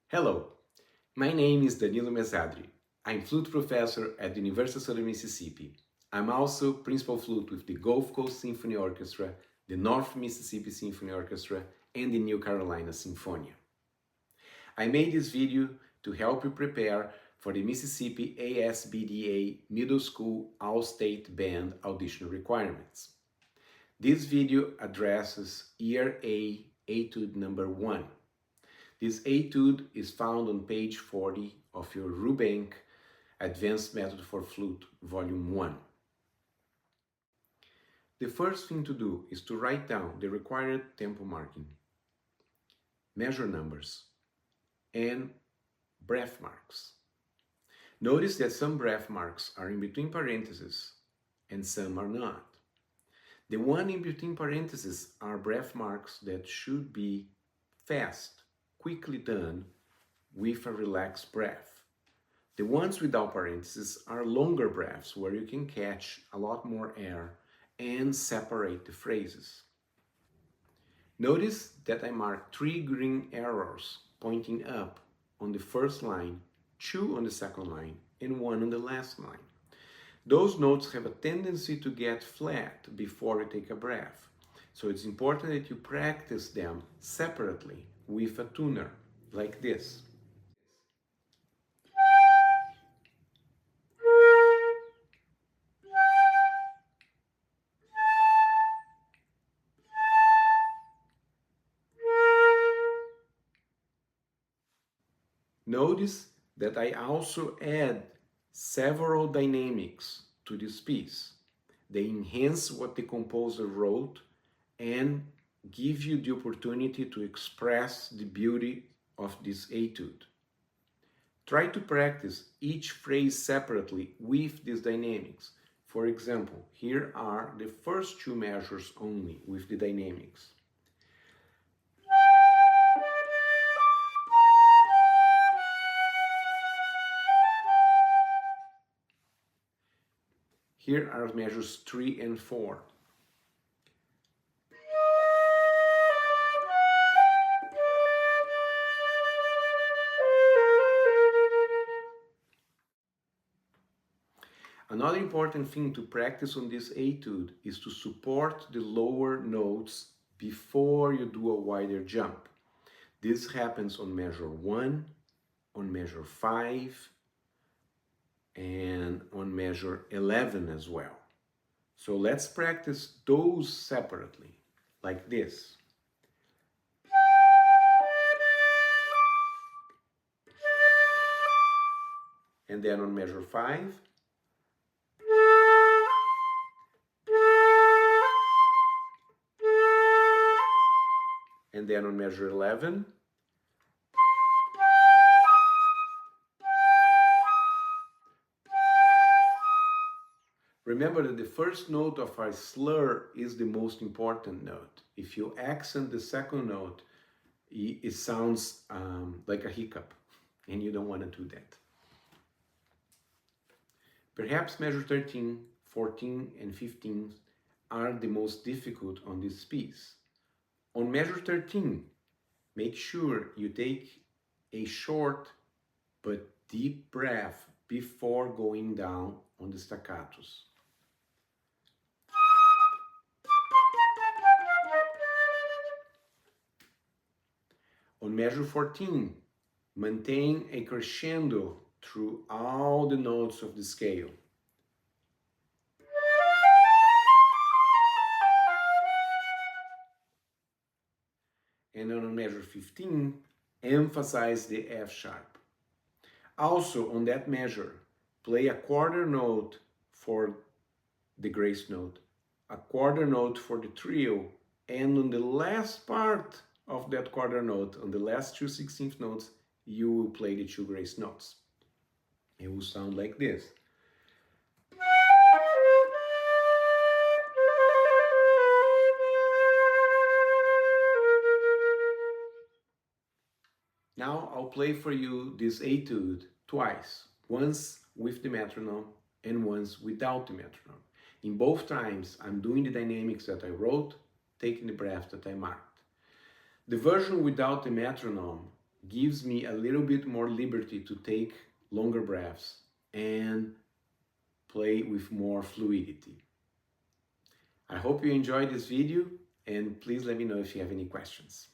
Hello, my name is Danilo Mesadri. I'm flute professor at the University of Southern Mississippi. I'm also principal flute with the Gulf Coast Symphony Orchestra, the North Mississippi Symphony Orchestra, and the New Carolina Sinfonia. I made this video to help you prepare for the Mississippi ASBDA Middle School All-State Band audition requirements. This video addresses Year A, Etude number 1. This etude is found on page 40 of your Rubank Advanced Method for Flute, Volume 1. The first thing to do is to write down the required tempo marking, measure numbers, and breath marks. Notice that some breath marks are in between parentheses and some are not. The one in between parentheses are breath marks that should be fast, quickly done with a relaxed breath. The ones without parentheses are longer breaths where you can catch a lot more air and separate the phrases. Notice that I marked 3 green arrows pointing up on the first line, 2 on the second line, and 1 on the last line. Those notes have a tendency to get flat before you take a breath, so it's important that you practice them separately with a tuner, like this. Notice that I also add several dynamics to this piece. They enhance what the composer wrote and give you the opportunity to express the beauty of this etude. Try to practice each phrase separately with these dynamics. For example, here are the first 2 measures only with the dynamics. Here are measures 3 and 4. Another important thing to practice on this etude is to support the lower notes before you do a wider jump. This happens on measure 1, on measure 5, and on measure 11 as well. So let's practice those separately, like this. And then on measure 5. And then on measure 11. Remember that the first note of our slur is the most important note. If you accent the second note, it sounds like a hiccup, and you don't want to do that. Perhaps measure 13, 14, and 15 are the most difficult on this piece. On measure 13, make sure you take a short but deep breath before going down on the staccatos. On measure 14, maintain a crescendo through all the notes of the scale. And on measure 15, emphasize the F sharp. Also, on that measure, play a quarter note for the grace note, a quarter note for the trio, and on the last part of that quarter note, on the last 2 16th notes, you will play the 2 grace notes. It will sound like this. Now I'll play for you this etude twice, once with the metronome and once without the metronome. In both times, I'm doing the dynamics that I wrote, taking the breath that I marked. The version without the metronome gives me a little bit more liberty to take longer breaths and play with more fluidity. I hope you enjoyed this video, and please let me know if you have any questions.